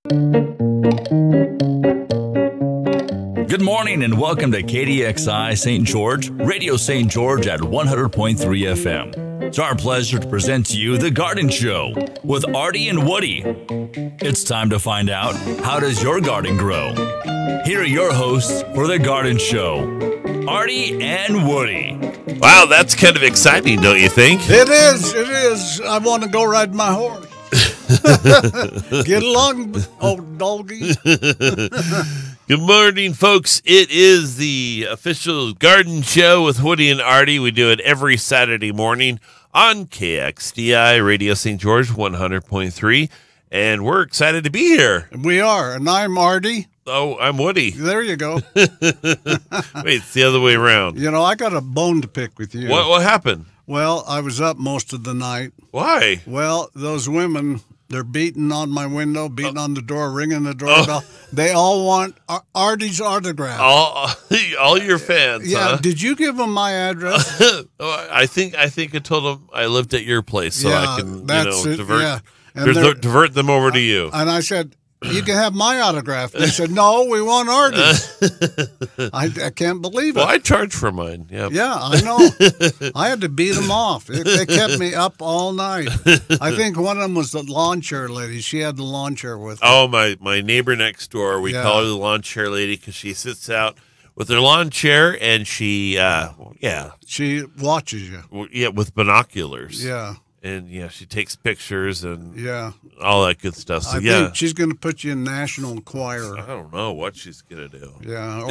Good morning and welcome to KDXI St. George, Radio St. George at 100.3 FM. It's our pleasure to present to you The Garden Show with Artie and Woody. It's time to find out, how does your garden grow? Here are your hosts for The Garden Show, Artie and Woody. Wow, that's kind of exciting, don't you think? It is. I want to go ride my horse. Get along, old doggy. Good morning, folks. It is the official garden show with Woody and Artie. We do it every Saturday morning on KDXI Radio St. George 100.3, and we're excited to be here. We are, and I'm Artie. Oh, I'm Woody. There you go. Wait, it's the other way around. You know, I got a bone to pick with you. What happened? Well, I was up most of the night. Why? Well, those women, they're beating on my window, beating on the door, ringing the doorbell. They all want Artie's autograph. All your fans, yeah, huh? Did you give them my address? I think I told them I lived at your place, so I can divert them over to you. And I said, you can have my autograph. They said, no, we want Artie's. I can't believe it. Well, I charge for mine. Yep. Yeah, I know. I had to beat them off. They kept me up all night. I think one of them was the lawn chair lady. She had the lawn chair with her. Oh, my neighbor next door, we call her the lawn chair lady because she sits out with her lawn chair and she watches you. Yeah, with binoculars. Yeah. And, she takes pictures and all that good stuff. So, I think she's going to put you in National Enquirer. I don't know what she's going to do. Yeah,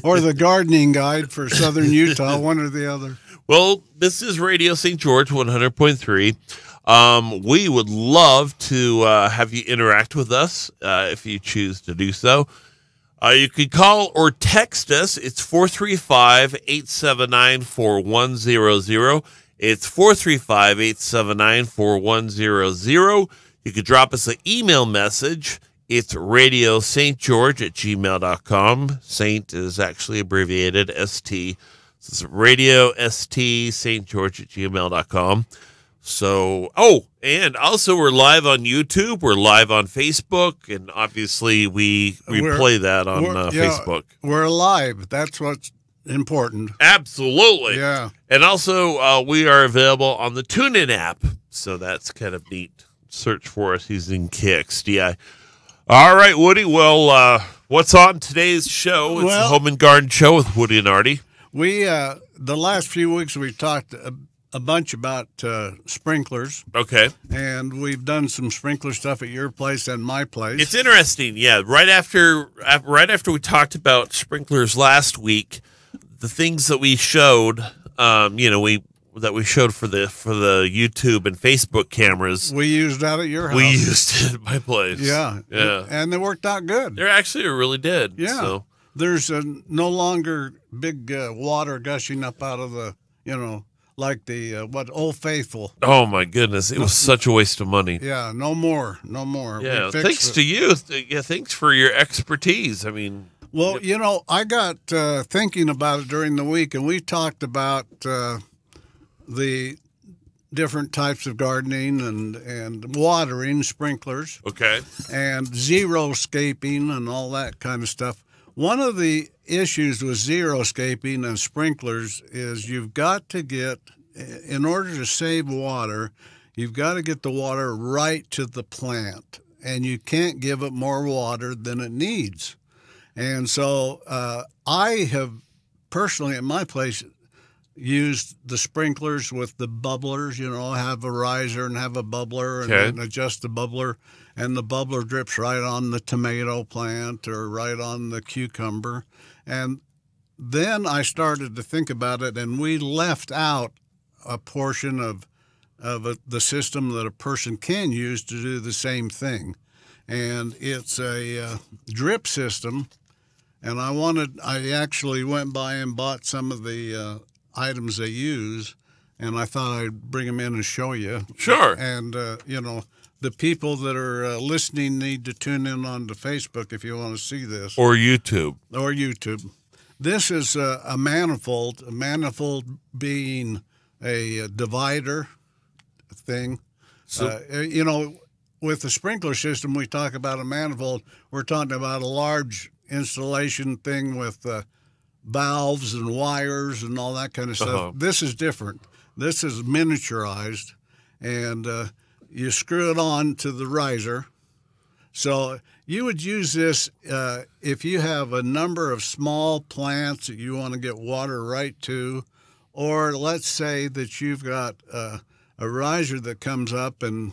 or the gardening guide for Southern Utah, one or the other. Well, this is Radio St. George 100.3. We would love to have you interact with us if you choose to do so. You could call or text us. It's 435-879-4100. It's 435-879-4100. You could drop us an email message. It's radiostgeorge@gmail.com. Saint is actually abbreviated ST. So it's radio ST St. George @gmail.com. So, and also we're live on YouTube. We're live on Facebook. And obviously we play that on Facebook. We're live. That's what's important. Absolutely. Yeah. And also, we are available on the TuneIn app, so that's kind of neat. Search for us using KDXI. All right, Woody. Well, what's on today's show? It's the Home and Garden Show with Woody and Artie. We the last few weeks we've talked a bunch about sprinklers. Okay. And we've done some sprinkler stuff at your place and my place. It's interesting. Yeah. Right after we talked about sprinklers last week, the things that we showed, we showed for the YouTube and Facebook cameras, we used out at your house. We used it at my place. Yeah, and they worked out good. They actually really did. Yeah, so. There's no longer big water gushing up out of the, like the Old Faithful. Oh my goodness, it was such a waste of money. Yeah, no more. Yeah, thanks to you. Yeah, thanks for your expertise. I mean. Well, I got thinking about it during the week, and we talked about the different types of gardening and watering, sprinklers. Okay. And xeriscaping and all that kind of stuff. One of the issues with xeriscaping and sprinklers is you've got to get, in order to save water, you've got to get the water right to the plant, and you can't give it more water than it needs. And so I have personally at my place used the sprinklers with the bubblers, have a riser and have a bubbler and then adjust the bubbler. And the bubbler drips right on the tomato plant or right on the cucumber. And then I started to think about it, and we left out a portion of the system that a person can use to do the same thing. And it's a drip system. And I actually went by and bought some of the items they use, and I thought I'd bring them in and show you. Sure. And, the people that are listening need to tune in on to Facebook if you want to see this. Or YouTube. This is a manifold being a divider thing. So, with the sprinkler system, we talk about a manifold. We're talking about a large installation thing with valves and wires and all that kind of stuff. Uh-huh. This is different. This is miniaturized, and you screw it on to the riser. So you would use this if you have a number of small plants that you want to get water right to, or let's say that you've got a riser that comes up and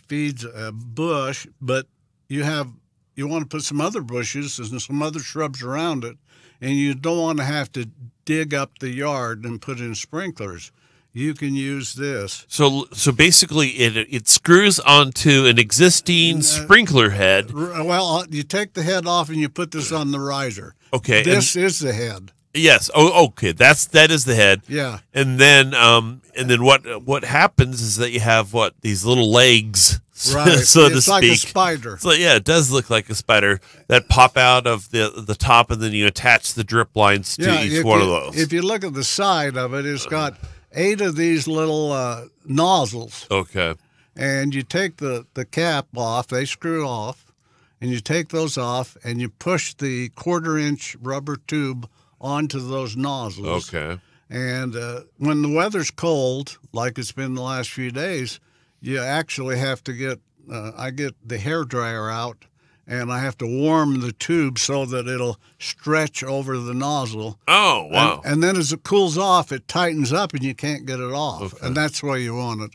feeds a bush, but you want to put some other bushes and some other shrubs around it, and you don't want to have to dig up the yard and put in sprinklers. You can use this. So basically, it screws onto an existing sprinkler head. Well, you take the head off and you put this on the riser. Okay, This is the head. Yes. Oh, okay. That is the head. Yeah. And then what happens is that you have these little legs, Right. so to it's speak. like a spider. So yeah, it does look like a spider that pop out of the top, and then you attach the drip lines to each one of those. If you look at the side of it, it's got 8 of these little nozzles. Okay. And you take the cap off, they screw off, and you take those off, and you push the 1/4-inch rubber tube onto those nozzles. Okay. And when the weather's cold, like it's been the last few days, you actually have to get, I get the hairdryer out, and I have to warm the tube so that it'll stretch over the nozzle. Oh, wow. And then as it cools off, it tightens up and you can't get it off. Okay. And that's where you want it.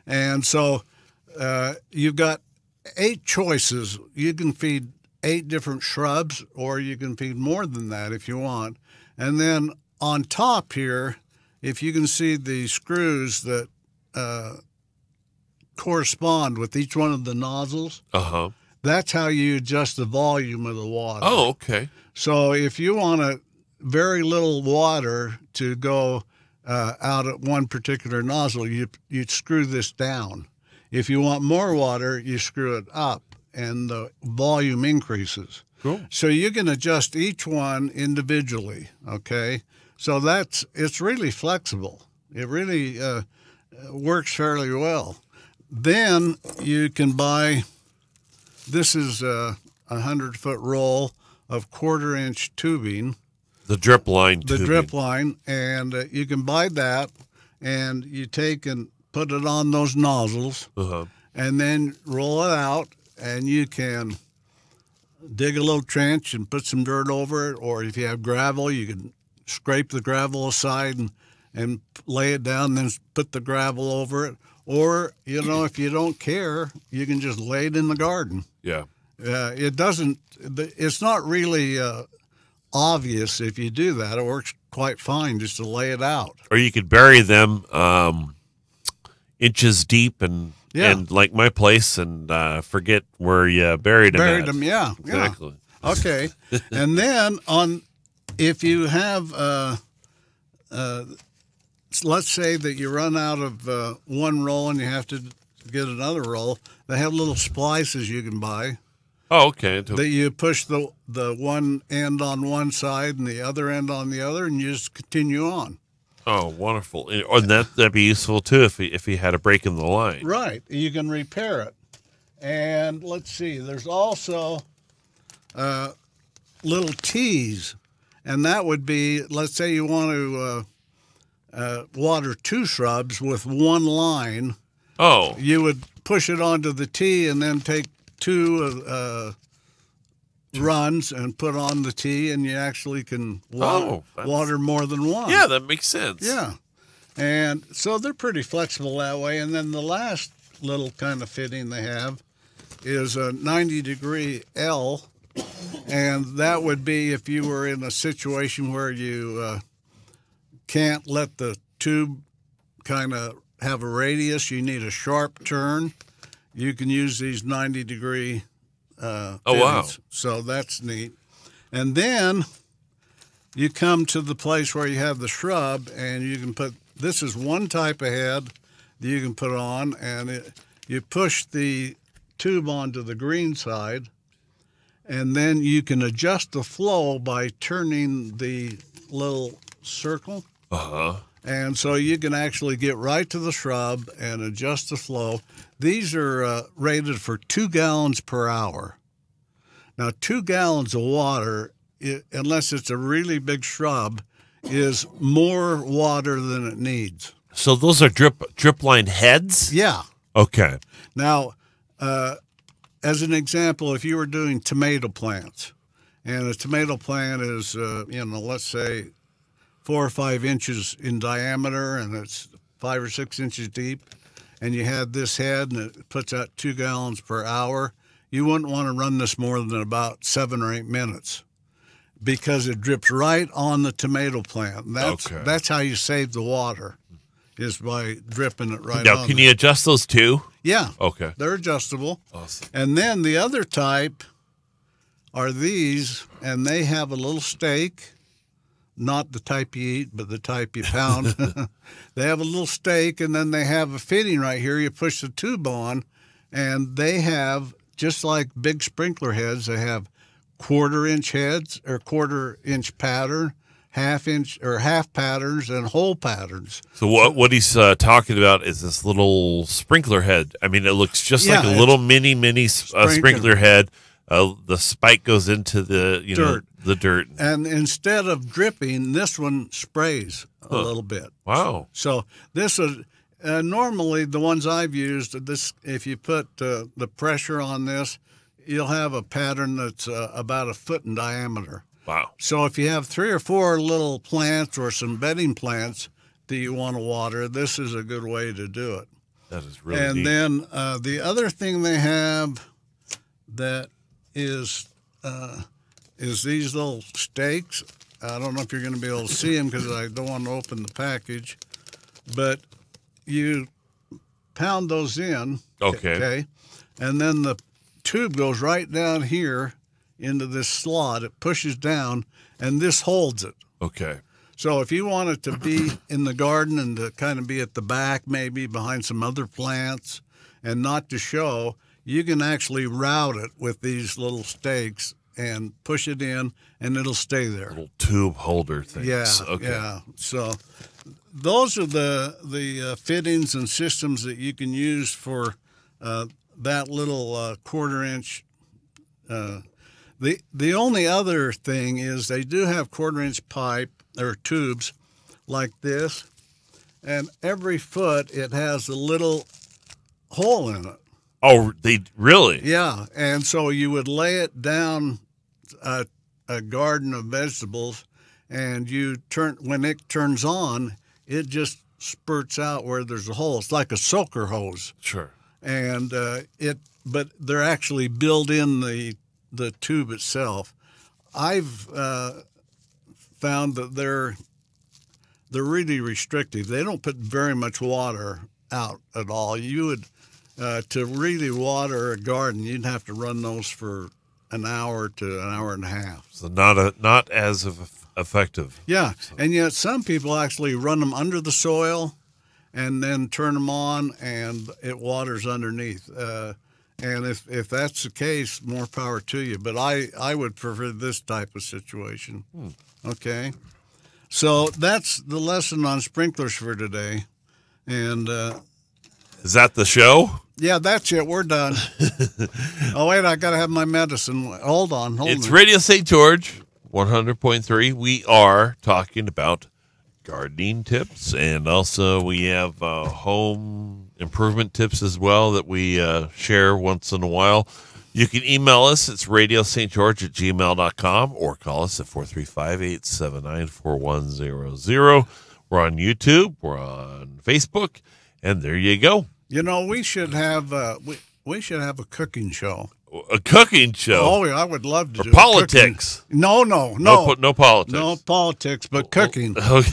And so you've got 8 choices. You can feed 8 different shrubs, or you can feed more than that if you want. And then on top here, if you can see the screws that correspond with each one of the nozzles, Uh-huh. that's how you adjust the volume of the water. Oh, okay. So if you want very little water to go out at one particular nozzle, you'd screw this down. If you want more water, you screw it up, and the volume increases. Cool. So you can adjust each one individually, okay? So it's really flexible. It really works fairly well. Then you can buy, this is a 100-foot roll of 1/4-inch tubing. The drip line The tubing. drip line, and you can buy that, and you take and put it on those nozzles, Uh-huh. and then roll it out, and you can dig a little trench and put some dirt over it, or if you have gravel, you can scrape the gravel aside and lay it down, then put the gravel over it. Or, if you don't care, you can just lay it in the garden. Yeah. It's not really obvious if you do that. It works quite fine just to lay it out. Or you could bury them inches deep and like my place and forget where you buried them. Buried them, yeah. Exactly. Yeah. Okay. And then if you have, let's say that you run out of one roll and you have to get another roll, they have little splices you can buy. Oh, okay. That you push the one end on one side and the other end on the other, and you just continue on. Oh, wonderful. And that'd be useful, too, if he had a break in the line. Right. You can repair it. And let's see, there's also little T's, and that would be, let's say you want to water 2 shrubs with one line. Oh. You would push it onto the T and then take 2 runs and put on the T, and you actually can water more than one. Yeah, that makes sense. Yeah. And so they're pretty flexible that way. And then the last little kind of fitting they have is a 90-degree L, and that would be if you were in a situation where you can't let the tube kind of have a radius, you need a sharp turn, you can use these 90-degree Oh, wow. So that's neat. And then you come to the place where you have the shrub, and you can put, this is one type of head that you can put on, and you push the tube onto the green side, and then you can adjust the flow by turning the little circle. Uh-huh. And so you can actually get right to the shrub and adjust the flow. These are rated for 2 gallons per hour. Now, 2 gallons of water, unless it's a really big shrub, is more water than it needs. So those are drip line heads? Yeah. Okay. Now, as an example, if you were doing tomato plants, and a tomato plant is, let's say 4 or 5 inches in diameter, and it's 5 or 6 inches deep, and you had this head, and it puts out 2 gallons per hour, you wouldn't want to run this more than about 7 or 8 minutes because it drips right on the tomato plant. And that's how you save the water, is by dripping it right on. Now, can you adjust those too? Yeah. Okay. They're adjustable. Awesome. And then the other type are these, and they have a little stake, not the type you eat, but the type you pound. They have a little stake, and then they have a fitting right here. You push the tube on, and they have, just like big sprinkler heads, they have 1/4-inch heads or 1/4-inch pattern, 1/2-inch or half patterns, and whole patterns. So what he's talking about is this little sprinkler head. I mean, it looks just like a little mini sprinkler head. The spike goes into the dirt. The dirt. And instead of dripping, this one sprays a little bit. Wow. So this is normally the ones I've used. This, if you put the pressure on this, you'll have a pattern that's about 1 foot in diameter. Wow. So if you have 3 or 4 little plants or some bedding plants that you want to water, this is a good way to do it. That is really neat. And then the other thing they have that is these little stakes. I don't know if you're going to be able to see them because I don't want to open the package, but you pound those in. Okay. And then the tube goes right down here into this slot. It pushes down, and this holds it. Okay. So if you want it to be in the garden and to kind of be at the back, maybe behind some other plants, and not to show, you can actually route it with these little stakes and push it in, and it'll stay there. Little tube holder things. Yeah, Okay. yeah. So those are the fittings and systems that you can use for that little 1/4-inch. The only other thing is they do have 1/4-inch pipe or tubes like this, and every foot it has a little hole in it. Oh, they really? Yeah, and so you would lay it down a garden of vegetables, and when it turns on, it just spurts out where there's a hole. It's like a soaker hose. Sure. And but they're actually built in the tube itself. I've found that they're really restrictive. They don't put very much water out at all. You would to really water a garden, you'd have to run those for an hour to an hour and a half. So not as effective. Yeah, and yet some people actually run them under the soil and then turn them on, and it waters underneath. And if that's the case, more power to you. But I would prefer this type of situation. Okay, so that's the lesson on sprinklers for today. And is that the show? Yeah, that's it. We're done. Oh, wait, I got to have my medicine. Hold on. It's Radio St. George, 100.3. We are talking about gardening tips, and also we have home improvement tips as well that we share once in a while. You can email us. It's radiostgeorge@gmail.com, or call us at 435-879-4100. We're on YouTube. We're on Facebook. And there you go. You know, we should have a cooking show. A cooking show? Oh, yeah, I would love to do politics. Cooking. No politics. No politics, but cooking. Okay.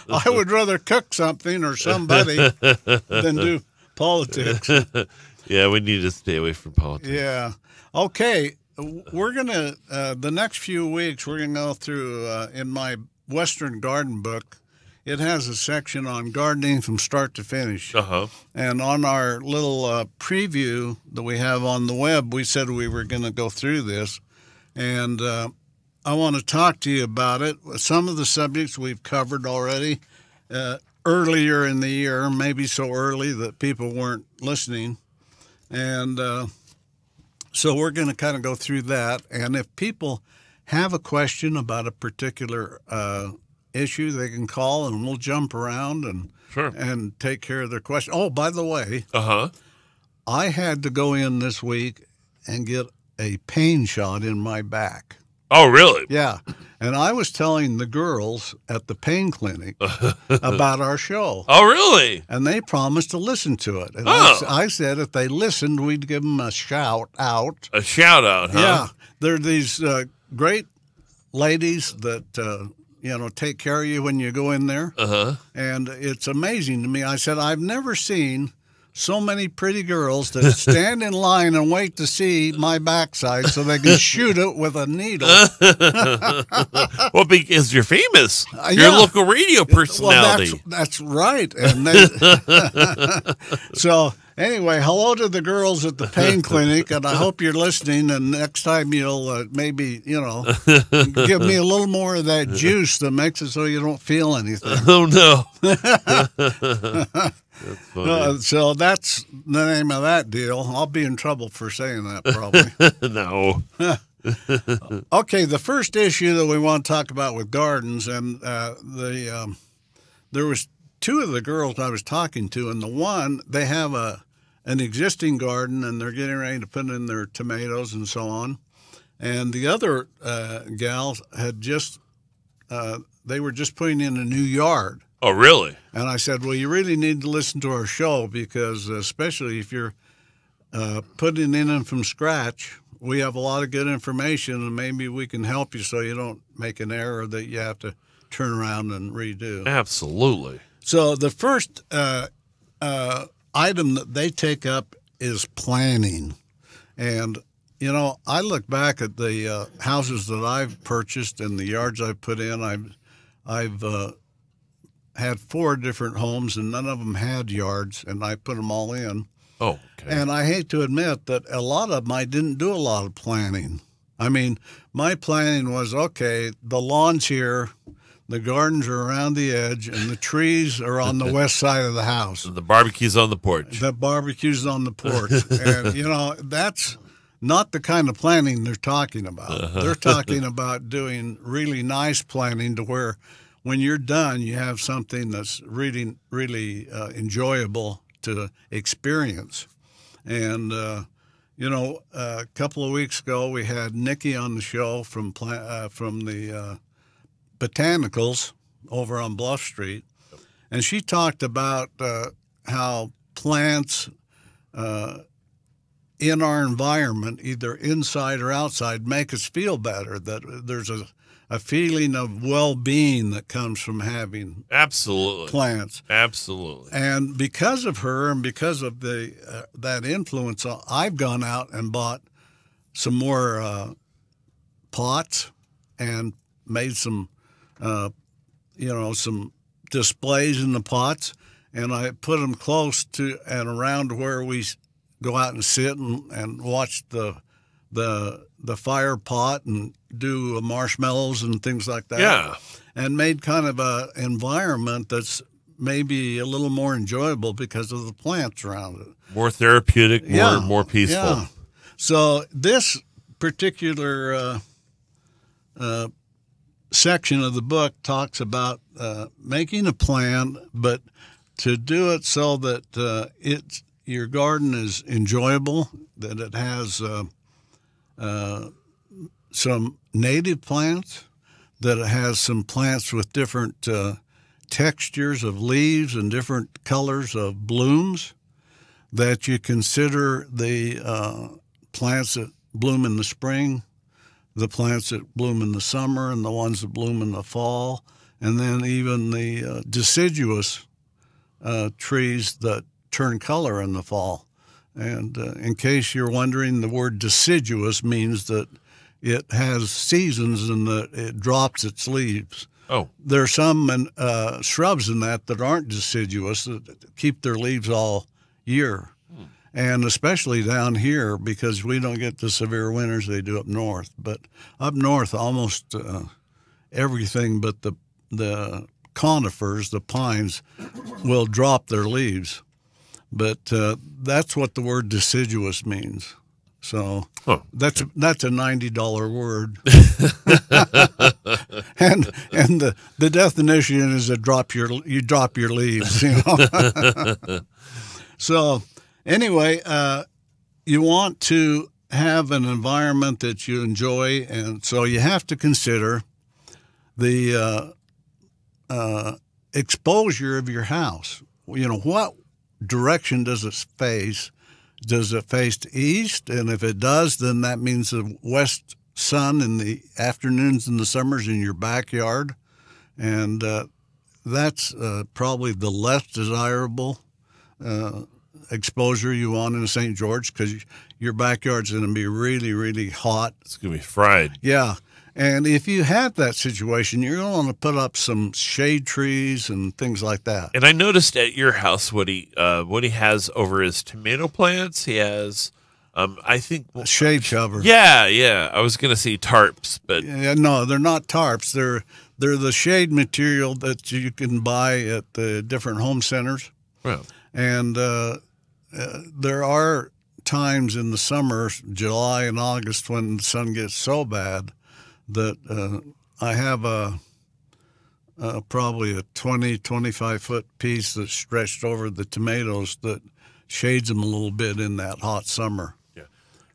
I would rather cook something or somebody than do politics. Yeah, we need to stay away from politics. Yeah. Okay, we're going to, the next few weeks, we're going to go through, in my Western Garden book, it has a section on gardening from start to finish. Uh-huh. And on our little preview that we have on the web, we said we were going to go through this. And I want to talk to you about it. Some of the subjects we've covered already earlier in the year, maybe so early that people weren't listening. And so we're going to kind of go through that. And if people have a question about a particular issue, they can call and we'll jump around and take care of their question. Oh, by the way, I had to go in this week and get a pain shot in my back. Oh, really? Yeah. And I was telling the girls at the pain clinic about our show. Oh, really? And they promised to listen to it. And I said if they listened, we'd give them a shout out. A shout out, huh? Yeah. They're these great ladies that, take care of you when you go in there. And it's amazing to me. I said, I've never seen so many pretty girls that stand in line and wait to see my backside so they can shoot it with a needle. Well, because you're famous. You're a local radio personality. Well, that's right. And they, so anyway, hello to the girls at the pain clinic, and I hope you're listening. And next time you'll maybe, give me a little more of that juice that makes it so you don't feel anything. Oh, no. That's funny. So that's the name of that deal. I'll be in trouble for saying that, probably. No. Okay, the first issue that we want to talk about with gardens, and there was two of the girls I was talking to, and the one, they have an existing garden, and they're getting ready to put in their tomatoes and so on. And the other gals had they were just putting in a new yard. Oh, really? And I said, well, you really need to listen to our show because especially if you're putting in them from scratch, we have a lot of good information and maybe we can help you so you don't make an error that you have to turn around and redo. Absolutely. So the first item that they take up is planning. And, I look back at the houses that I've purchased and the yards I've put in. I've had 4 different homes, and none of them had yards, and I put them all in. Oh, okay. And I hate to admit that a lot of them I didn't do a lot of planning. I mean, my planning was, okay, the lawn's here, the gardens are around the edge, and the trees are on the west side of the house. The barbecue's on the porch. The barbecue's on the porch. And, that's not the kind of planning they're talking about. They're talking about doing really nice planning to where when you're done, you have something that's really, really enjoyable to experience. And, a couple of weeks ago, we had Nikki on the show from the Botanicals over on Bluff Street. And she talked about how plants in our environment, either inside or outside, make us feel better, that there's a feeling of well-being that comes from having plants. Absolutely. And because of her and because of that influence, I've gone out and bought some more pots and made some, some displays in the pots, and I put them close to and around where we go out and sit and watch the fire pot and do marshmallows and things like that. Yeah. And made kind of a environment that's maybe a little more enjoyable because of the plants around it. More therapeutic, more peaceful. Yeah. So this particular section of the book talks about making a plan, but to do it so that your garden is enjoyable, that it has some native plants, that it has some plants with different textures of leaves and different colors of blooms, that you consider the plants that bloom in the spring, the plants that bloom in the summer, and the ones that bloom in the fall, and then even the deciduous trees that turn color in the fall. And in case you're wondering, the word deciduous means that it has seasons and that it drops its leaves. Oh. There are some shrubs in that aren't deciduous, that keep their leaves all year. And especially down here, because we don't get the severe winters they do up north. But up north, almost everything but the conifers, the pines, will drop their leaves. But that's what the word deciduous means. So that's a $90 word. and the definition is you drop your leaves. You know. So anyway, you want to have an environment that you enjoy, and so you have to consider the exposure of your house. You know, what direction does it face? Does it face east? And if it does, then that means the west sun in the afternoons and the summers in your backyard. And that's probably the less desirable exposure you want in St. George, because your backyard's going to be really, really hot. It's going to be fried. Yeah. And if you have that situation, you're going to want to put up some shade trees and things like that. And I noticed at your house what he has over his tomato plants. He has, I think, shade cover. Yeah. I was going to say tarps, but no, they're not tarps. They're the shade material that you can buy at the different home centers. Well, and there are times in the summer, July and August, when the sun gets so bad that I have probably a 20, 25-foot piece that's stretched over the tomatoes that shades them a little bit in that hot summer. Yeah.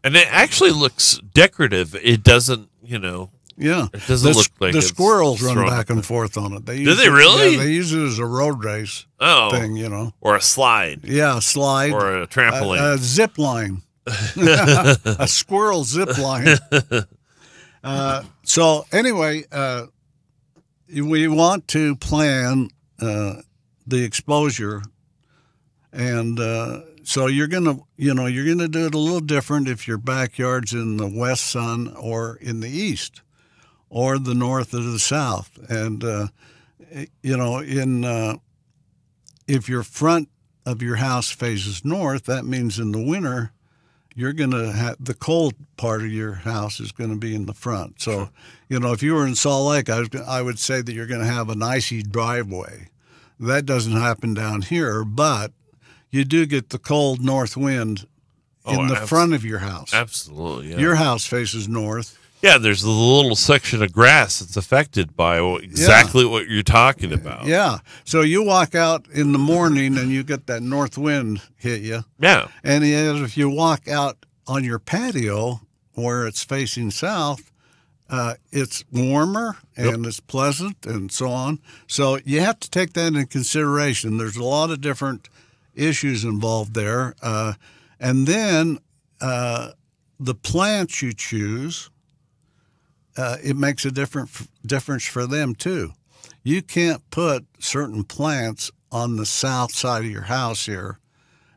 And it actually looks decorative. It doesn't, Yeah. It doesn't look like the squirrels run back and forth on it. Do they really? Yeah, they use it as a road race thing, Or a slide. Yeah, a slide. Or a trampoline. A zip line. A squirrel zip line. So anyway, we want to plan the exposure, and so you're gonna do it a little different if your backyard's in the west sun or in the east, or the north or the south, and if your front of your house faces north, that means in the winter you're going to have the cold part of your house is going to be in the front. So, if you were in Salt Lake, I would say that you're going to have an icy driveway. That doesn't happen down here, but you do get the cold north wind in the front of your house. Absolutely. Yeah. Your house faces north. Yeah, there's a little section of grass that's affected by exactly what you're talking about. Yeah. So you walk out in the morning and you get that north wind hit you. Yeah. And if you walk out on your patio where it's facing south, it's warmer and it's pleasant and so on. So you have to take that into consideration. There's a lot of different issues involved there. And then the plants you choose, it makes a difference for them too. You can't put certain plants on the south side of your house here,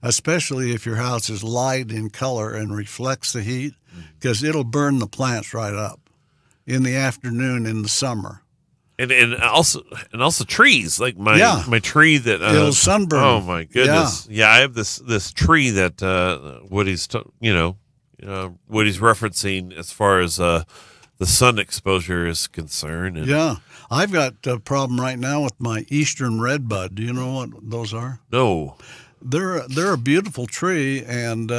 especially if your house is light in color and reflects the heat, because it'll burn the plants right up in the afternoon in the summer. And also trees, like my tree that it'll sunburn. Oh my goodness! Yeah, I have this tree that Woody's Woody's referencing as far as the sun exposure is concerned. And I've got a problem right now with my eastern redbud. Do you know what those are? No. They're a beautiful tree, and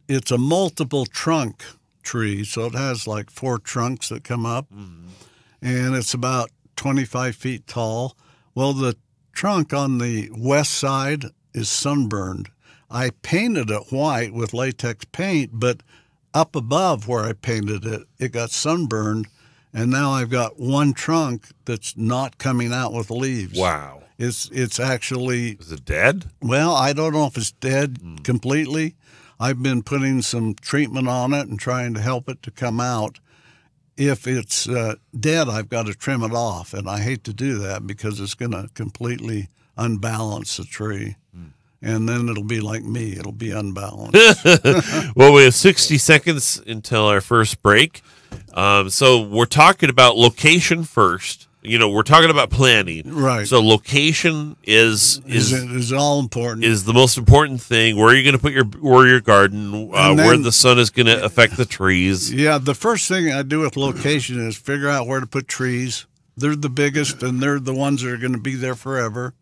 it's a multiple trunk tree, so it has like 4 trunks that come up, and it's about 25 feet tall. Well, the trunk on the west side is sunburned. I painted it white with latex paint, but up above where I painted it, it got sunburned, and now I've got one trunk that's not coming out with leaves. Wow. It's actually... Is it dead? Well, I don't know if it's dead completely. I've been putting some treatment on it and trying to help it to come out. If it's dead, I've got to trim it off, and I hate to do that because it's going to completely unbalance the tree. And then it'll be like me. It'll be unbalanced. Well, we have 60 seconds until our first break. So we're talking about location first. we're talking about planning. Right. So location is all important. Is the most important thing. Where are you going to put your garden? Where the sun is going to affect the trees. Yeah, the first thing I do with location is figure out where to put trees. They're the biggest, and they're the ones that are going to be there forever.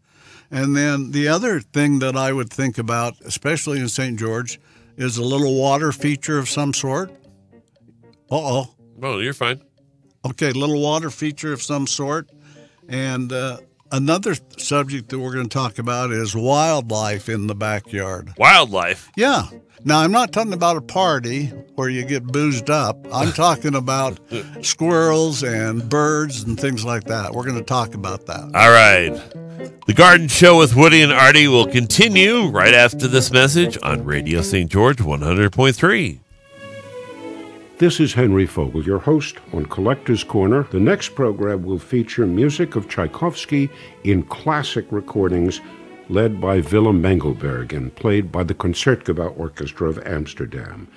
And then the other thing that I would think about, especially in St. George, is a little water feature of some sort. Uh-oh. Oh, you're fine. Okay, little water feature of some sort. And another subject that we're going to talk about is wildlife in the backyard. Wildlife? Yeah. Now, I'm not talking about a party where you get boozed up. I'm talking about squirrels and birds and things like that. We're going to talk about that. All right. The Garden Show with Woody and Artie will continue right after this message on Radio St. George 100.3. This is Henry Fogel, your host on Collector's Corner. The next program will feature music of Tchaikovsky in classic recordings led by Willem Mengelberg and played by the Concertgebouw Orchestra of Amsterdam.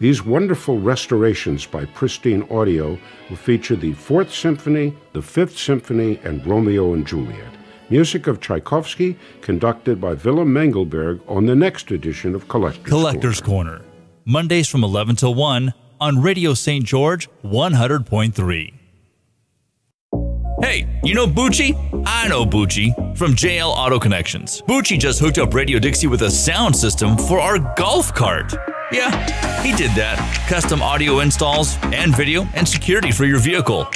These wonderful restorations by Pristine Audio will feature the 4th Symphony, the 5th Symphony, and Romeo and Juliet. Music of Tchaikovsky conducted by Willem Mengelberg on the next edition of Collector's Corner. Mondays from 11 till 1 on Radio St. George 100.3. Hey, you know Bucci? I know Bucci from JL Auto Connections. Bucci just hooked up Radio Dixie with a sound system for our golf cart. Yeah, he did that. Custom audio installs and video and security for your vehicle.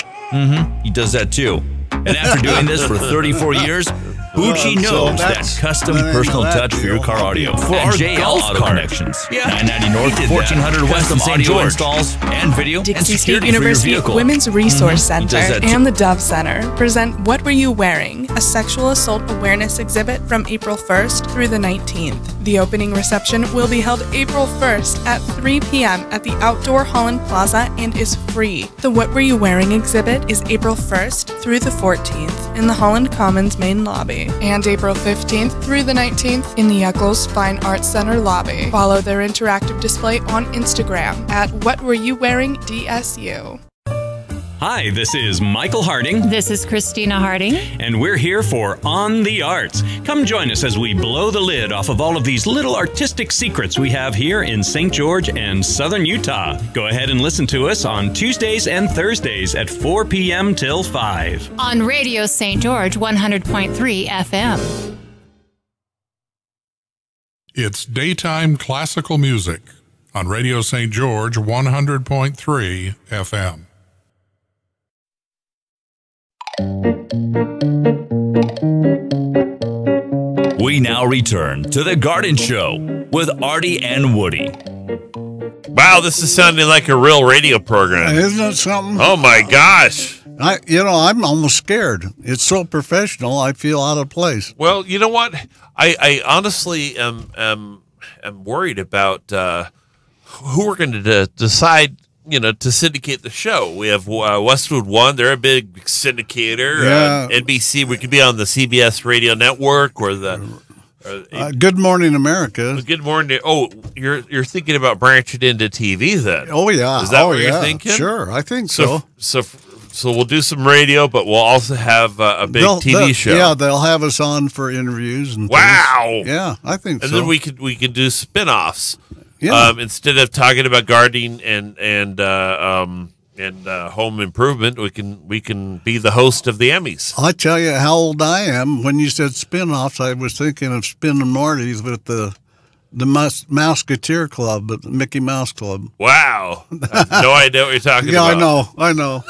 He does that too. And after doing this for 34 years, Bucci knows that custom personal touch for your car audio for our JL Auto Connections. Yeah, 990 North, 1400 West of St. George. Installs and video Dixie and State security University for your vehicle. Women's Resource Center that and the Dove Center present What Were You Wearing? A sexual assault awareness exhibit from April 1st through the 19th. The opening reception will be held April 1st at 3 p.m. at the Outdoor Holland Plaza and is free. The What Were You Wearing exhibit is April 1st through the 14th in the Holland Commons main lobby and April 15th through the 19th in the Eccles Fine Arts Center lobby. Follow their interactive display on Instagram at What Were You Wearing DSU. Hi, this is Michael Harding. This is Christina Harding. And we're here for On the Arts. Come join us as we blow the lid off of all of these little artistic secrets we have here in St. George and Southern Utah. Go ahead and listen to us on Tuesdays and Thursdays at 4 p.m. till 5. On Radio St. George 100.3 FM. It's daytime classical music on Radio St. George 100.3 FM. We now return to The Garden Show with Artie and Woody. Wow, this is sounding like a real radio program. Isn't it something? Oh my gosh. I'm almost scared. It's so professional, I feel out of place. Well, you know what? I honestly am worried about who we're going to decide, to syndicate the show. We have Westwood One. They're a big syndicator. Yeah. NBC. We could be on the CBS radio network or the Good Morning America. Good Morning. Oh, you're thinking about branching into TV then? Oh, yeah. Is that what you're thinking? Sure, I think so. So we'll do some radio, but we'll also have a big TV show. Yeah, they'll have us on for interviews and wow. things. Yeah, I think and so. then we could do spin-offs. Yeah. Instead of talking about gardening and home improvement, we can be the host of the Emmys. I tell you how old I am. When you said spin-offs, I was thinking of Spin and Marty's with the Mouseketeer Club, but the Mickey Mouse Club. Wow. I have no idea what you're talking about. Yeah, I know.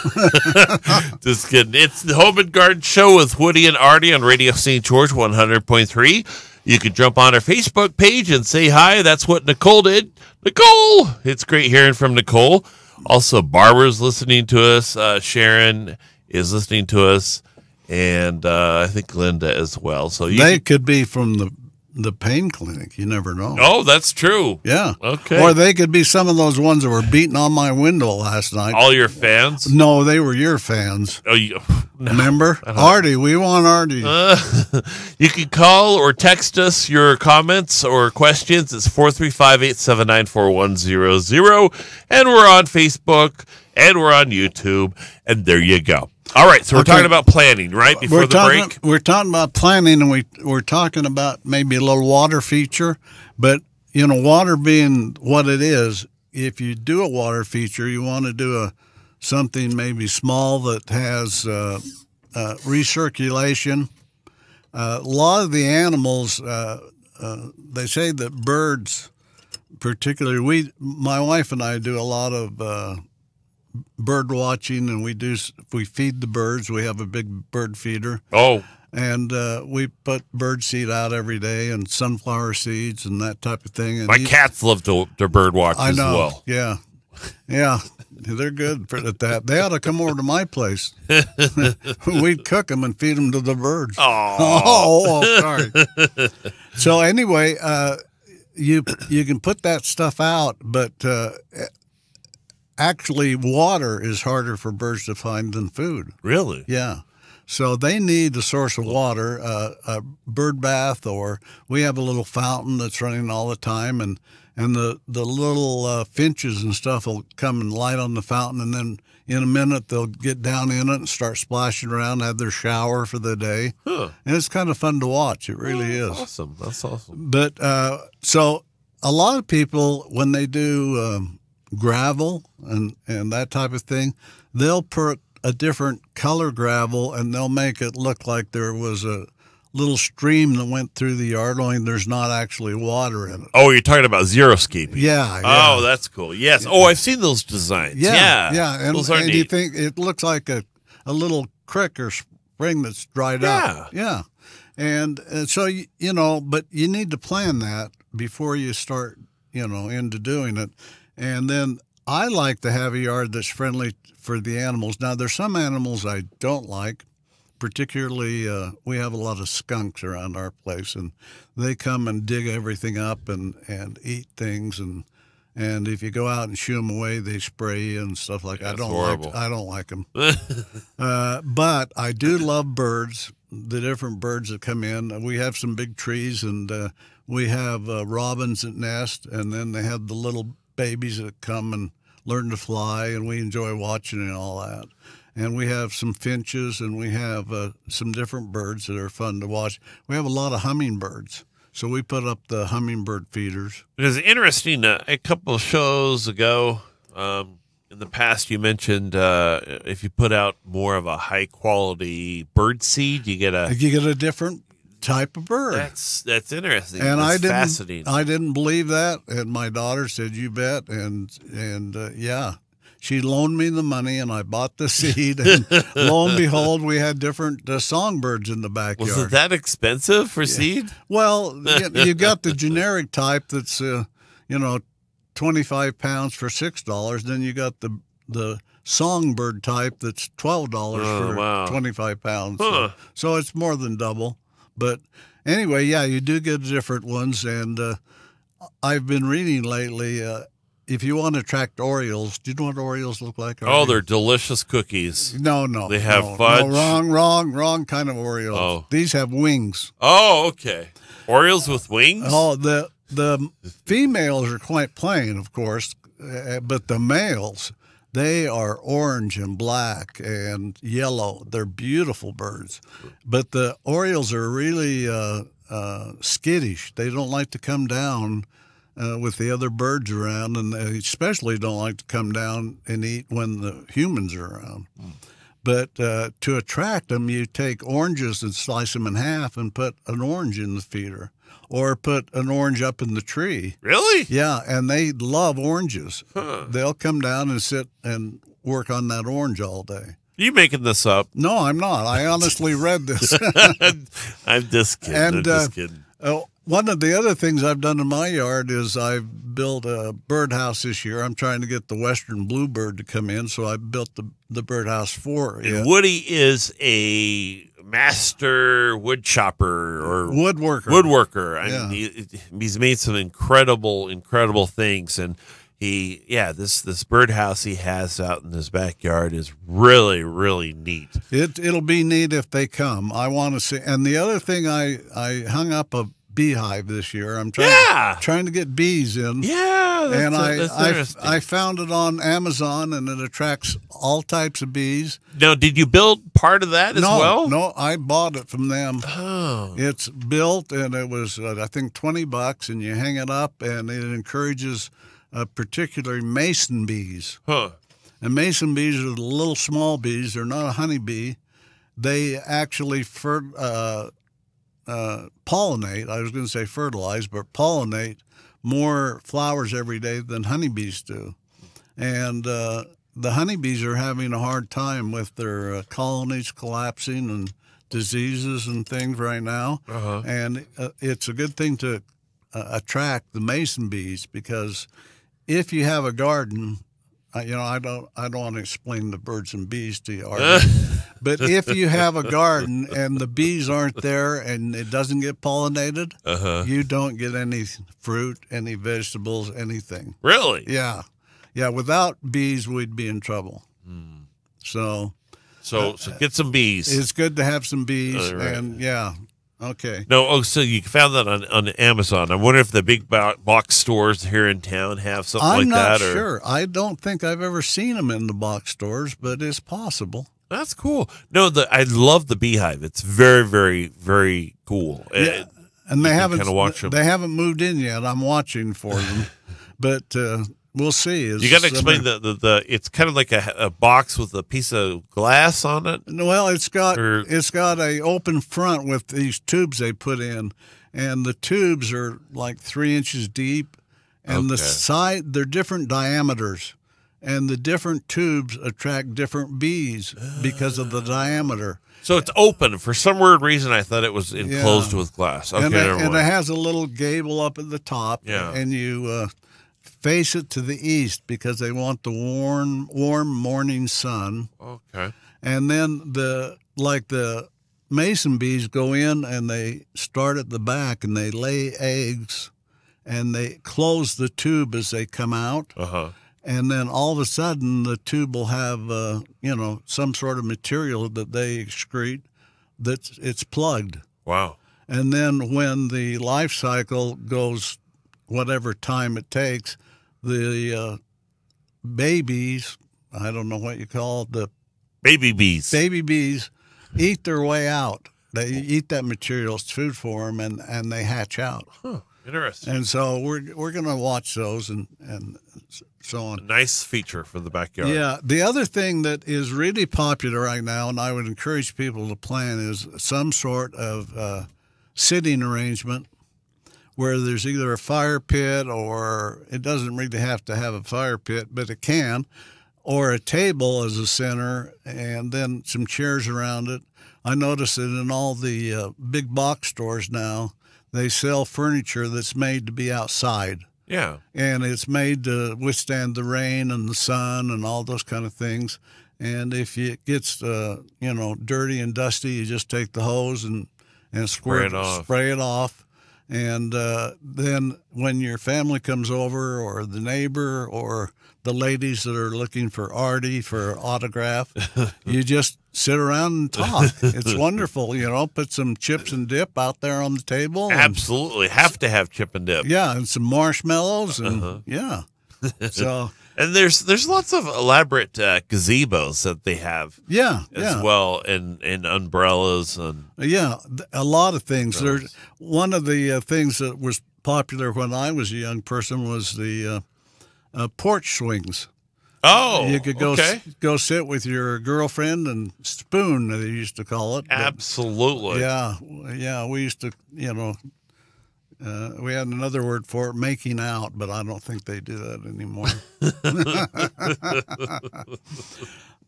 Just kidding. It's the Home and Garden Show with Woody and Artie on Radio St. George 100.3. You can jump on our Facebook page and say hi. That's what Nicole did. Nicole! It's great hearing from Nicole. Also, Barbara's listening to us. Sharon is listening to us. And I think Linda as well. So they could be from the pain clinic. You never know. Oh, that's true. Yeah. Okay. Or they could be some of those ones that were beating on my window last night. All your fans? No, they were your fans. Oh, no. Remember? Artie. We want Artie. You can call or text us your comments or questions. It's 435-879-4100. And we're on Facebook and we're on YouTube. And there you go. All right, so we're talking about planning, right, before the break? We're talking about planning, and we're talking about maybe a little water feature. But, water being what it is, if you do a water feature, you want to do something maybe small that has recirculation. A lot of the animals, they say that birds, particularly, my wife and I do a lot of bird watching, and we feed the birds. We have a big bird feeder. Oh. And we put bird seed out every day and sunflower seeds and that type of thing. And my cats love to bird watch as well. Yeah. They're good at that. They ought to come over to my place. We'd cook them and feed them to the birds. Oh, sorry. So anyway, you can put that stuff out, but actually water is harder for birds to find than food. Really? Yeah. So they need a source of water, a bird bath, or we have a little fountain that's running all the time, and the little finches and stuff will come and light on the fountain, and then in a minute they'll get down in it and start splashing around, have their shower for the day. Huh. And it's kind of fun to watch. It really is. Awesome. That's awesome. But so a lot of people, when they do gravel and that type of thing, they'll put a different color gravel, and they'll make it look like there was a little stream that went through the yard, only there's not actually water in it. Oh, you're talking about xeriscaping. Yeah. Oh, that's cool. Yes. Oh, I've seen those designs. Yeah. And, those are neat. You think it looks like a little creek or spring that's dried up. Yeah. And so, but you need to plan that before you start, into doing it. And then I like to have a yard that's friendly for the animals. Now, there's some animals I don't like. Particularly, we have a lot of skunks around our place, and they come and dig everything up and eat things. And if you go out and shoo them away, they spray you and stuff like that. I don't like them. But I do love birds, the different birds that come in. We have some big trees, and we have robins that nest, and then they have the little babies that come and learn to fly, and we enjoy watching and all that. And we have some finches, and we have some different birds that are fun to watch. We have a lot of hummingbirds, so we put up the hummingbird feeders. It is interesting. A couple of shows ago, in the past, you mentioned if you put out more of a high-quality bird seed, you get a different type of bird. That's interesting. And that's fascinating. I didn't believe that, and my daughter said, "You bet." And yeah, she loaned me the money, and I bought the seed. And lo and behold, we had different songbirds in the backyard. Was it that expensive for seed? Well, you got the generic type that's 25 pounds for $6. Then you got the songbird type that's $12 for 25 pounds. Huh. So it's more than double. But anyway, yeah, you do get different ones. And I've been reading lately, if you want to attract Orioles, do you know what Orioles look like? Oh, they're delicious cookies. No. They have fudge. No, wrong kind of Orioles. Oh. These have wings. Oh, okay. Orioles with wings? Oh, the females are quite plain, of course, but the males, they are orange and black and yellow. They're beautiful birds. But the Orioles are really skittish. They don't like to come down with the other birds around, and they especially don't like to come down and eat when the humans are around. But to attract them, you take oranges and slice them in half and put an orange in the feeder, or put an orange up in the tree. Really? Yeah, and they love oranges. Huh. They'll come down and sit and work on that orange all day. Are you making this up? No, I'm not. I honestly read this. I'm just kidding. One of the other things I've done in my yard is I've built a birdhouse this year. I'm trying to get the western bluebird to come in, so I built the birdhouse for it. And Woody is a master wood chopper or woodworker. I mean, he's made some incredible things, and this birdhouse he has out in his backyard is really neat. It'll be neat if they come. I want to see. And the other thing, I hung up a beehive this year. I'm trying to get bees in. Yeah, And that's interesting. I found it on Amazon, and it attracts all types of bees. Now, did you build part of that as well? No, I bought it from them. Oh. It's built, and it was, I think, $20, and you hang it up, and it encourages particularly mason bees. Huh. And mason bees are the little small bees. They're not a honeybee. They actually pollinate. I was going to say fertilize, but pollinate more flowers every day than honeybees do. And the honeybees are having a hard time with their colonies collapsing and diseases and things right now. Uh-huh. And it's a good thing to attract the mason bees, because if you have a garden, I don't want to explain the birds and bees to you, Artie. But if you have a garden and the bees aren't there and it doesn't get pollinated, you don't get any fruit, any vegetables, anything. Really? Yeah. Yeah, without bees, we'd be in trouble. So get some bees. it's good to have some bees. Right. And, yeah, okay. No, so you found that on Amazon. I wonder if the big box stores here in town have something I'm like not that. sure. I don't think I've ever seen them in the box stores, but it's possible. That's cool. No, I love the beehive. It's very, very, very cool. Yeah. And they haven't kind of watch them. They haven't moved in yet. I'm watching for them, but we'll see. You got to explain the. It's kind of like a box with a piece of glass on it. Well, it's got a open front with these tubes they put in, and the tubes are like 3 inches deep, and the side they're different diameters, and the different tubes attract different bees because of the diameter. So it's open. For some weird reason, I thought it was enclosed with glass. Okay, and never mind. it has a little gable up at the top, and you face it to the east because they want the warm morning sun. Okay. And then the mason bees go in and they start at the back and they lay eggs, and they close the tube as they come out. And then all of a sudden the tube will have some sort of material that they excrete it's plugged. Wow. And then when the life cycle goes whatever time it takes, the babies, I don't know what you call it, the baby bees eat their way out. They eat that material. It's food for them, and they hatch out. Huh. Interesting. And so we're going to watch those and so on. A nice feature for the backyard. Yeah. The other thing that is really popular right now, and I would encourage people to plan, is some sort of sitting arrangement where there's either a fire pit, or it doesn't really have to have a fire pit, but it can, or a table as a center, and then some chairs around it. I notice that in all the big box stores now, they sell furniture that's made to be outside. Yeah. And it's made to withstand the rain and the sun and all those kind of things. And if it gets, dirty and dusty, you just take the hose and spray it off. And then when your family comes over, or the neighbor, or the ladies that are looking for Artie for autograph, you just sit around and talk. It's wonderful, put some chips and dip out there on the table. Absolutely. Have to have chip and dip. Yeah, and some marshmallows, and yeah. So and there's lots of elaborate gazebos that they have. As well, and umbrellas and a lot of things. There's one of the things that was popular when I was a young person was the porch swings. Oh, you could go sit with your girlfriend and spoon, they used to call it. Absolutely. Yeah. We used to, we had another word for it, making out, but I don't think they do that anymore.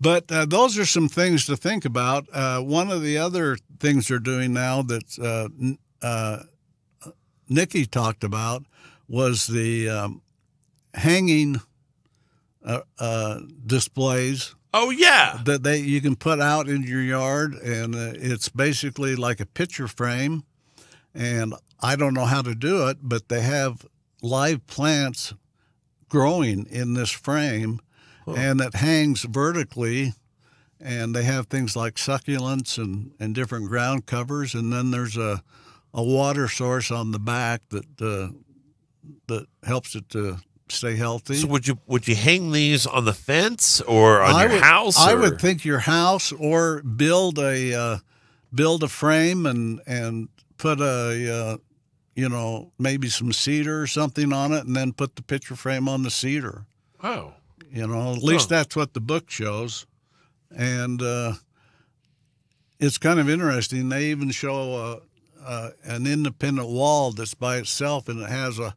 But those are some things to think about. One of the other things they're doing now that Nikki talked about was the hanging displays. Oh yeah, that you can put out in your yard, and it's basically like a picture frame. And I don't know how to do it, but they have live plants growing in this frame, and it hangs vertically. And they have things like succulents and different ground covers, and then there's a water source on the back that helps it to stay healthy. So would you hang these on the fence or on your house? I would think your house, or build a frame and put maybe some cedar or something on it, and then put the picture frame on the cedar. Oh. At least that's what the book shows. And it's kind of interesting. They even show an independent wall that's by itself, and it has a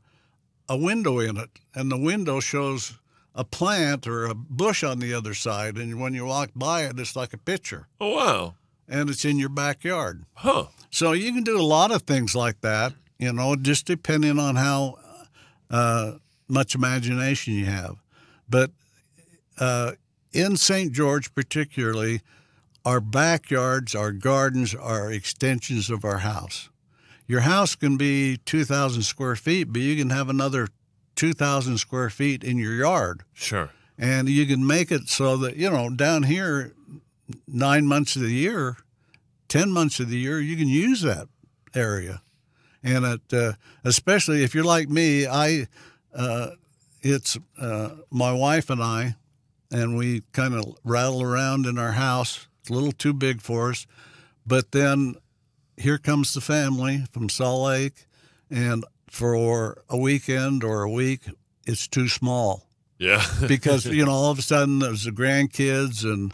window in it. And the window shows a plant or a bush on the other side. And when you walk by it, it's like a picture. Oh, wow. And it's in your backyard. Huh. So you can do a lot of things like that, just depending on how much imagination you have. But in St. George particularly, our backyards, our gardens are extensions of our house. Your house can be 2,000 square feet, but you can have another 2,000 square feet in your yard. Sure. And you can make it so that, down here, 9 months of the year, 10 months of the year, you can use that area. And especially if you're like me, it's my wife and I, and we kind of rattle around in our house. It's a little too big for us. But then here comes the family from Salt Lake, and for a weekend or a week, it's too small. Yeah. Because, all of a sudden there's the grandkids and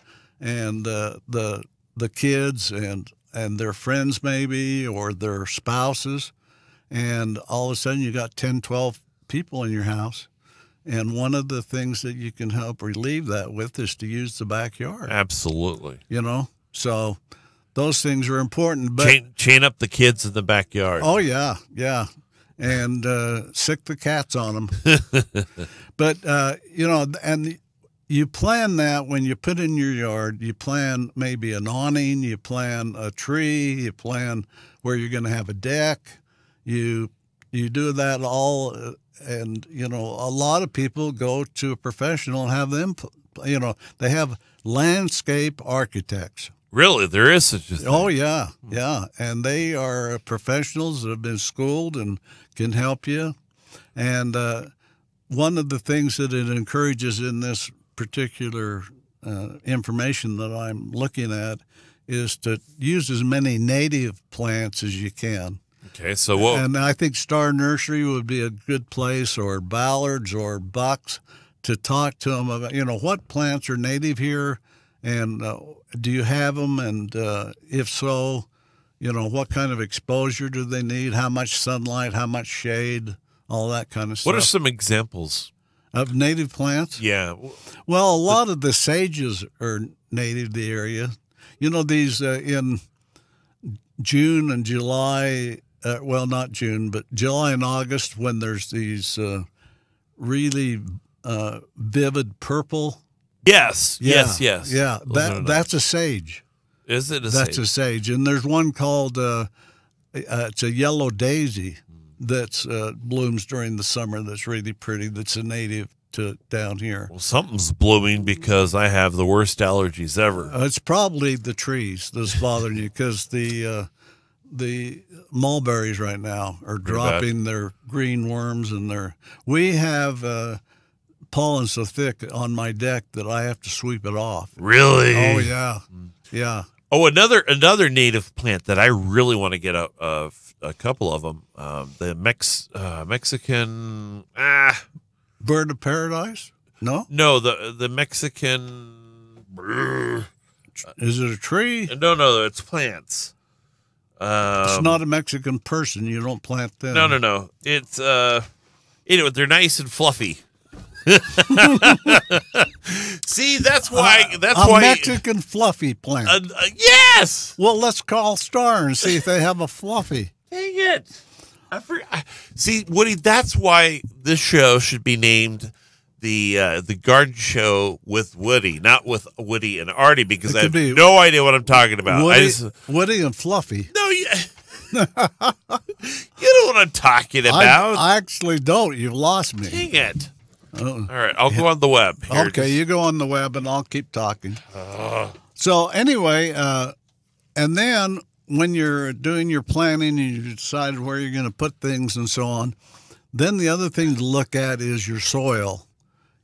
the kids and their friends maybe, or their spouses. And all of a sudden you got 10, 12 people in your house. And one of the things that you can help relieve that with is to use the backyard. Absolutely. So those things are important. But chain up the kids in the backyard. Oh, yeah, yeah. And sick the cats on them. But, and you plan that when you put in your yard. You plan maybe an awning, you plan a tree, you plan where you're going to have a deck. You do that all, and, a lot of people go to a professional and have them, they have landscape architects. Really? There is such a thing? Oh, yeah, yeah. And they are professionals that have been schooled and can help you. And one of the things that it encourages in this particular information that I'm looking at is to use as many native plants as you can. Okay, so what? And I think Star Nursery would be a good place, or Ballards or Bucks, to talk to them about, what plants are native here, and do you have them? And if so, what kind of exposure do they need? How much sunlight? How much shade? All that kind of stuff. What are some examples of native plants? Yeah. Well, a lot of the sages are native to the area. These in June and July. Well, not June, but July and August, when there's these really vivid purple. Yes, Yeah, yes. Yeah, that's a sage. Is it a That's sage? a sage. And there's one called, it's a yellow daisy that's blooms during the summer that's really pretty, that's a native to down here. Well, something's blooming because I have the worst allergies ever. It's probably the trees that's bothering you, because the mulberries right now are dropping their green worms, and we have pollen so thick on my deck that I have to sweep it off. Really? Oh, yeah. Yeah. Oh, another native plant that I really want to get a couple of them. The Mexican Bird of paradise? No? No, the Mexican. Is it a tree? No, it's plants. It's not a Mexican person. You don't plant them. No. It's they're nice and fluffy. See, that's why. A Mexican fluffy plant. Yes. Well, let's call Star and see if they have a fluffy. Dang it! See, Woody. That's why this show should be named the Garden Show with Woody, not with Woody and Artie, because I have no idea what I'm talking about. Woody and Fluffy. No, you know what I'm talking about. I actually don't. You've lost me. Dang it! All right, I'll go on the web. Here, okay, you go on the web, and I'll keep talking. So anyway, and then when you're doing your planning and you decide where you're going to put things and so on, Then the other thing to look at is your soil.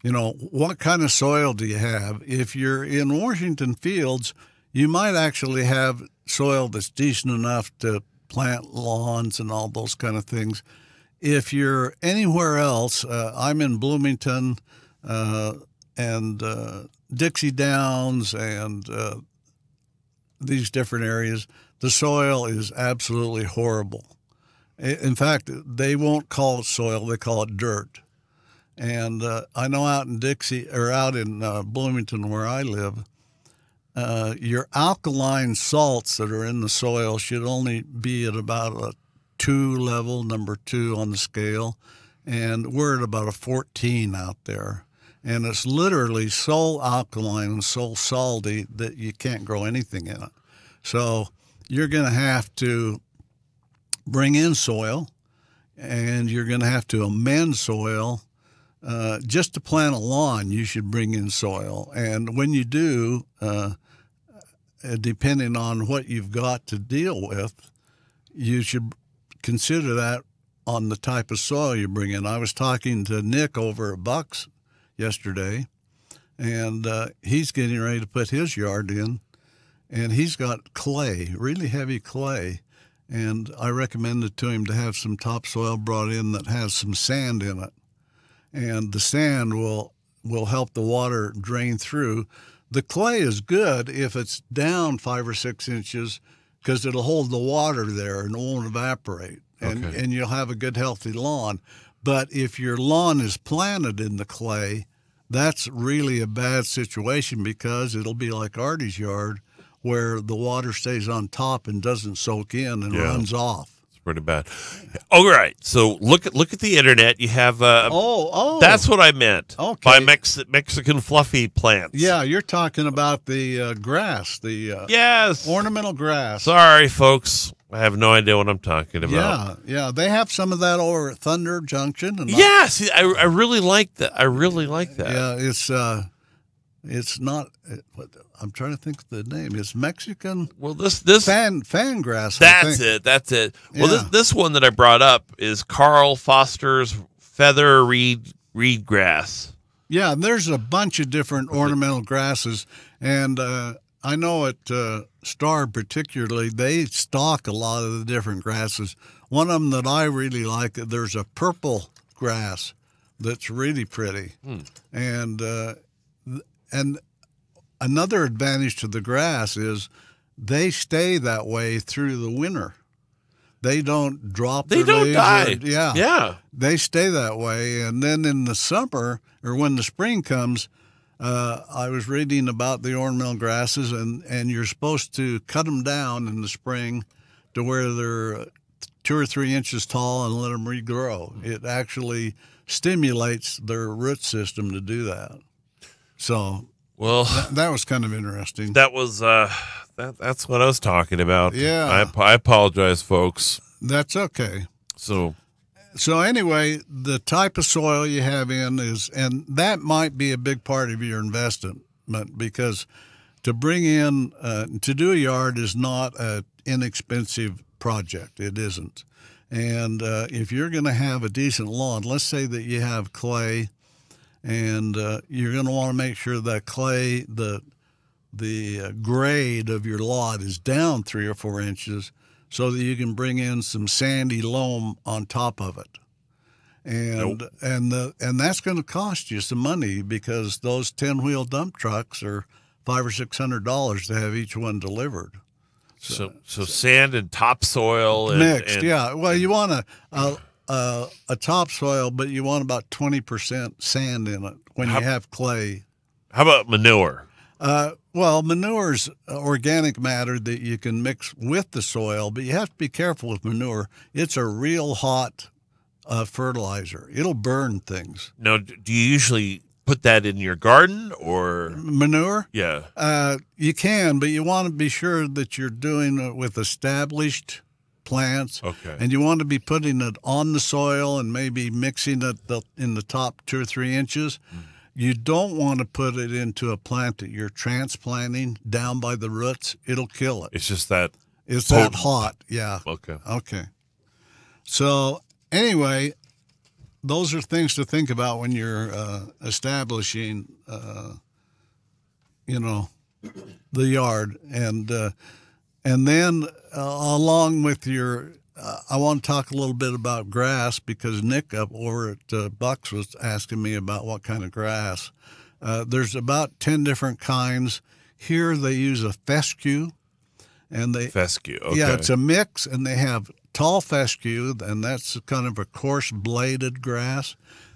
You know, what kind of soil do you have? If you're in Washington fields, you might actually have soil that's decent enough to plant lawns and all those kind of things. If you're anywhere else, I'm in Bloomington and Dixie Downs and these different areas, the soil is absolutely horrible. In fact, they won't call it soil, they call it dirt. And I know out in Dixie, or out in Bloomington where I live, your alkaline salts that are in the soil should only be at about a 2 level, number 2 on the scale, and we're at about a 14 out there. And it's literally so alkaline and so salty that you can't grow anything in it. So you're going to have to bring in soil, and you're going to have to amend soil. Just to plant a lawn, you should bring in soil. And when you do, depending on what you've got to deal with, you should consider that on the type of soil you bring in. I was talking to Nick over at Bucks yesterday, and he's getting ready to put his yard in, and he's got clay, really heavy clay. And I recommended to him to have some topsoil brought in that has some sand in it. And the sand will help the water drain through. The clay is good if it's down 5 or 6 inches because it'll hold the water there and it won't evaporate. And you'll have a good, healthy lawn. But if your lawn is planted in the clay, that's really a bad situation because it'll be like Artie's yard, where the water stays on top and doesn't soak in and runs off. It's pretty bad. All right. So look at the internet. You have that's what I meant. Okay. By Mexican fluffy plants. Yeah, you're talking about the grass, the yes, ornamental grass. Sorry, folks. I have no idea what I'm talking about. Yeah. They have some of that over at Thunder Junction. And yes, I really like that. Yeah, it's not. I'm trying to think of the name. It's Mexican. Well, this fan grass. That's it. Well, this one that I brought up is Carl Foster's feather reed grass. Yeah, there's a bunch of different ornamental grasses, and I know at Star particularly, they stock a lot of the different grasses. One of them that I really like, there's a purple grass that's really pretty, and another advantage to the grass is they stay that way through the winter. They don't drop. They don't die. Yeah. They stay that way. And then in the summer, or when the spring comes, I was reading about the ornamental grasses, and you're supposed to cut them down in the spring to where they're 2 or 3 inches tall and let them regrow. It actually stimulates their root system to do that. So... Well, that was kind of interesting. That was that's what I was talking about. Yeah, I apologize, folks. That's okay. So anyway, the type of soil you have in is, and that might be a big part of your investment, because to bring in to do a yard is not an inexpensive project. It isn't, and if you're going to have a decent lawn, let's say that you have clay. And you're going to want to make sure that clay, the grade of your lot is down 3 or 4 inches, so that you can bring in some sandy loam on top of it. And and that's going to cost you some money, because those 10-wheel dump trucks are $500 or $600 to have each one delivered. So sand and topsoil mixed. Yeah. Well, you want a topsoil, but you want about 20% sand in it when you have clay. How about manure? Well, manure's organic matter that you can mix with the soil, but you have to be careful with manure. It's a real hot fertilizer. It'll burn things. Now, do you usually put that in your garden or manure? Yeah. You can, but you want to be sure that you're doing it with established plants. Okay. And you want to be putting it on the soil and maybe mixing it in the top 2 or 3 inches. You don't want to put it into a plant that you're transplanting down by the roots. It'll kill it. It's just that that hot. Yeah. Okay. So anyway, those are things to think about when you're establishing, the yard, and then along with your. I want to talk a little bit about grass because Nick up over at Bucks was asking me about what kind of grass. There's about 10 different kinds. Here they use a fescue, and fescue. Okay. Yeah, it's a mix, and they have tall fescue, and that's kind of a coarse bladed grass.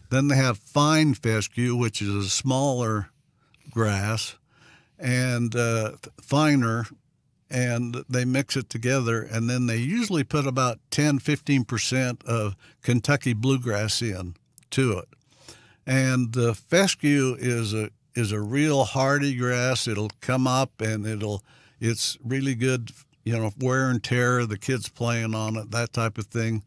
Then they have fine fescue, which is a smaller grass, and finer. And they mix it together, and then they usually put about 10-15% of Kentucky bluegrass in to it. And the fescue is a real hardy grass. It'll come up, and it's really good, wear and tear, the kids playing on it, that type of thing.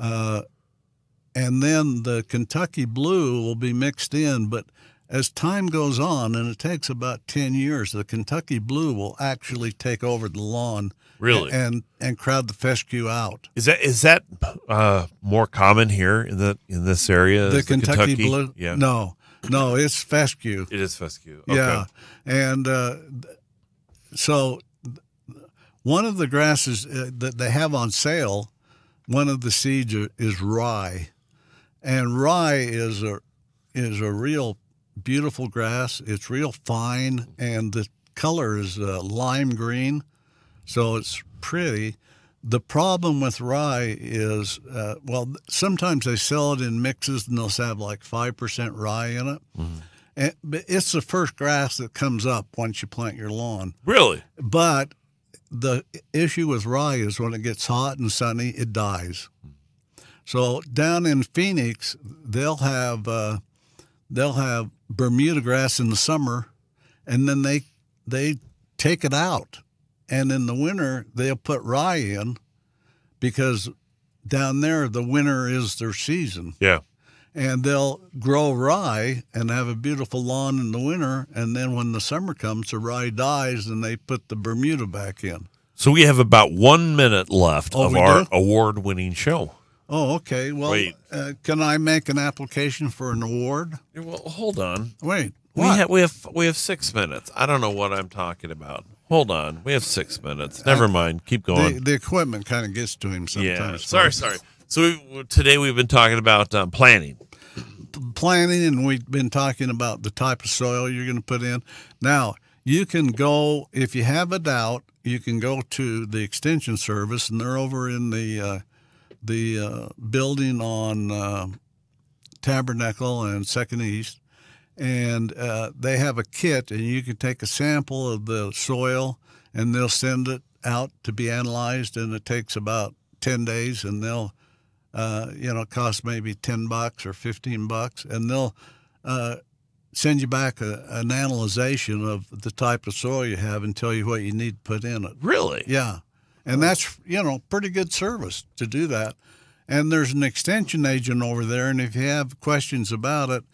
And then the Kentucky blue will be mixed in, but as time goes on, and it takes about 10 years, the Kentucky blue will actually take over the lawn, really, and crowd the fescue out. Is that more common here in this area? The Kentucky blue? Yeah. No, it's fescue. It is fescue. Okay. Yeah, and so one of the grasses that they have on sale, one of the seeds is rye, and rye is a real beautiful grass. It's real fine, and the color is lime green, so it's pretty. The problem with rye is, sometimes they sell it in mixes, and they'll have like 5% rye in it. Mm-hmm. But it's the first grass that comes up once you plant your lawn. Really? But the issue with rye is when it gets hot and sunny, it dies. So down in Phoenix, they'll have Bermuda grass in the summer, and then they take it out, and in the winter they'll put rye in, because down there the winter is their season. Yeah, and they'll grow rye and have a beautiful lawn in the winter, and then when the summer comes, the rye dies, and they put the Bermuda back in. So we have about 1 minute left of our award-winning show. Oh, okay. Well, can I make an application for an award? Well, hold on. Wait. We have 6 minutes. I don't know what I'm talking about. Hold on. We have 6 minutes. Never mind. Keep going. The equipment kind of gets to him sometimes. Yeah. Sorry. So today we've been talking about planting. Planting, and we've been talking about the type of soil you're going to put in. Now, you can go, if you have a doubt, you can go to the Extension Service, and they're over in the building on Tabernacle and 2nd East, and they have a kit, and you can take a sample of the soil, and they'll send it out to be analyzed, and it takes about 10 days, and they'll, cost maybe $10 or $15, and they'll send you back an analyzation of the type of soil you have and tell you what you need to put in it. Really? Yeah. And that's, pretty good service to do that. And there's an extension agent over there, and if you have questions about it,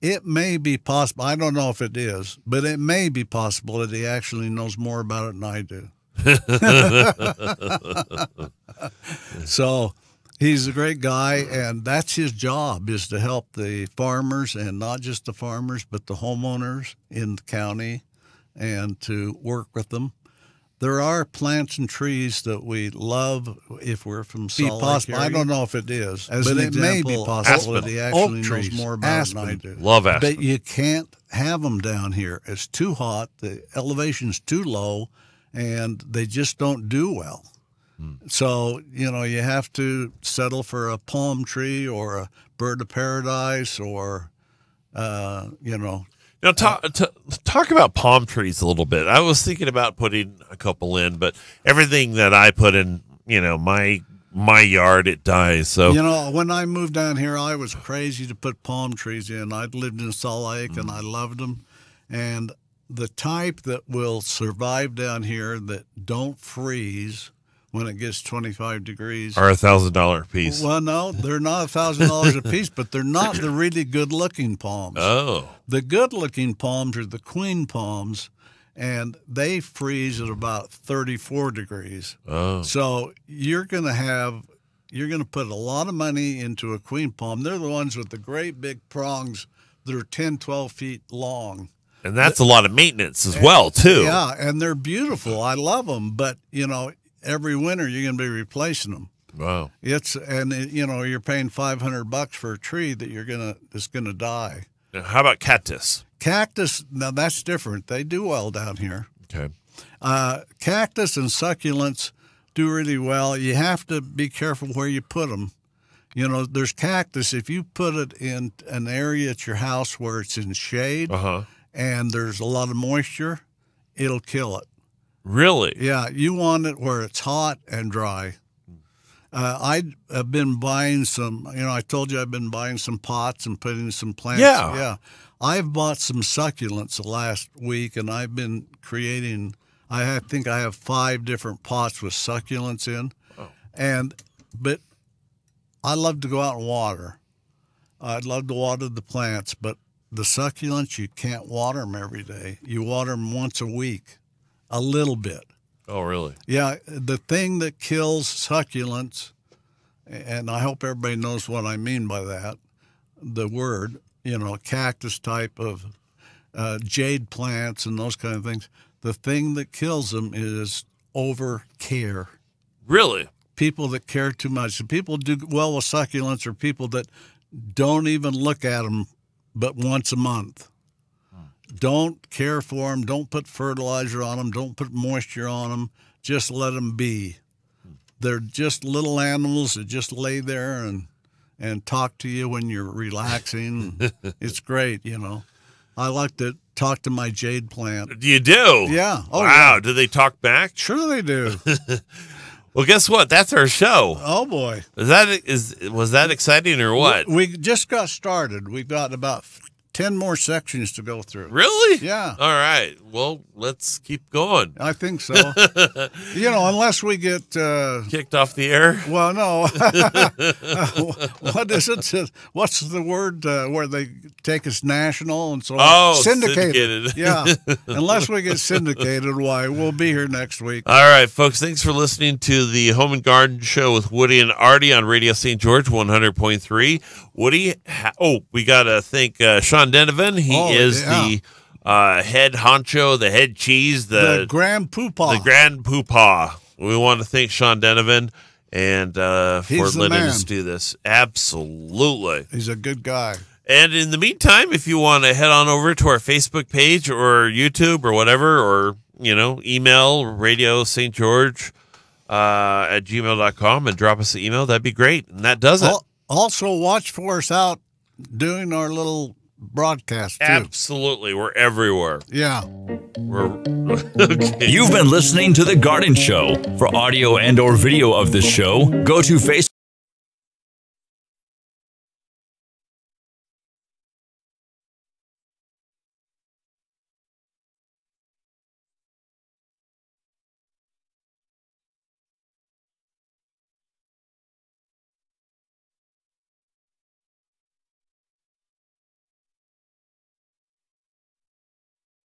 it may be possible. I don't know if it is, but it may be possible that he actually knows more about it than I do. So he's a great guy, and that's his job, is to help the farmers, and not just the farmers, but the homeowners in the county, and to work with them. There are plants and trees that we love if we're from Salt Lake area. I don't know if it is, but it may be possible that he actually knows more about it than I do. Love aspen. But you can't have them down here. It's too hot. The elevation's too low, and they just don't do well. So, you have to settle for a palm tree or a bird of paradise or, Now, talk about palm trees a little bit. I was thinking about putting a couple in, but everything that I put in, my yard, it dies. So when I moved down here, I was crazy to put palm trees in. I'd lived in Salt Lake, and I loved them. And the type that will survive down here that don't freeze when it gets 25 degrees are $1,000 a piece. Well, no, they're not $1,000 a piece, but they're not the really good-looking palms. Oh. The good-looking palms are the queen palms, and they freeze at about 34 degrees. Oh. So you're going to have, you're going to put a lot of money into a queen palm. They're the ones with the great big prongs that are 10, 12 feet long. And that's a lot of maintenance as well, too. Yeah, and they're beautiful. I love them, but, every winter you're going to be replacing them. Wow. You're paying $500 for a tree that's going to die. Now, how about cactus? Cactus, now that's different. They do well down here. Okay. Cactus and succulents do really well. You have to be careful where you put them. There's cactus. If you put it in an area at your house where it's in shade and there's a lot of moisture, it'll kill it. Really? Yeah, you want it where it's hot and dry. I've been buying some, I told you I've been buying some pots and putting some plants. Yeah. I've bought some succulents the last week, and I've been creating, I think I have 5 different pots with succulents in. Oh. But I love to go out and water. I'd love to water the plants, but the succulents, you can't water them every day. You water them once a week, a little bit. Oh, really? Yeah, the thing that kills succulents, and I hope everybody knows what I mean by that, the word, cactus type of jade plants and those kind of things, the thing that kills them is over care. Really? People that care too much. The people do well with succulents are people that don't even look at them but once a month. Don't care for them. Don't put fertilizer on them. Don't put moisture on them. Just let them be. They're just little animals that just lay there and talk to you when you're relaxing. It's great, I like to talk to my jade plant. You do? Yeah. Oh, wow. Yeah. Do they talk back? Sure they do. Well, guess what? That's our show. Oh, boy. Was that exciting or what? We just got started. We've got about 10 more sections to go through. Really? Yeah. All right. Well, let's keep going. I think so. Unless we get kicked off the air. Well, no. What is it? What's the word where they take us national and so on? Oh, syndicated. Yeah. Unless we get syndicated, why? We'll be here next week. All right, folks. Thanks for listening to the Home and Garden Show with Woody and Artie on Radio St. George 100.3. Woody, we got to thank Sean Denovan. He is the head honcho, the head cheese, the grand poopah. The grand poopah. We want to thank Sean Denovan and for letting us do this. Absolutely. He's a good guy. And in the meantime, if you want to head on over to our Facebook page or YouTube or whatever, or, email Radio St. George at gmail.com and drop us an email, that'd be great. And that does it. Also, watch for us out doing our little broadcast, too. Absolutely. We're everywhere. Yeah. Okay. You've been listening to The Garden Show. For audio and or video of this show, go to Facebook.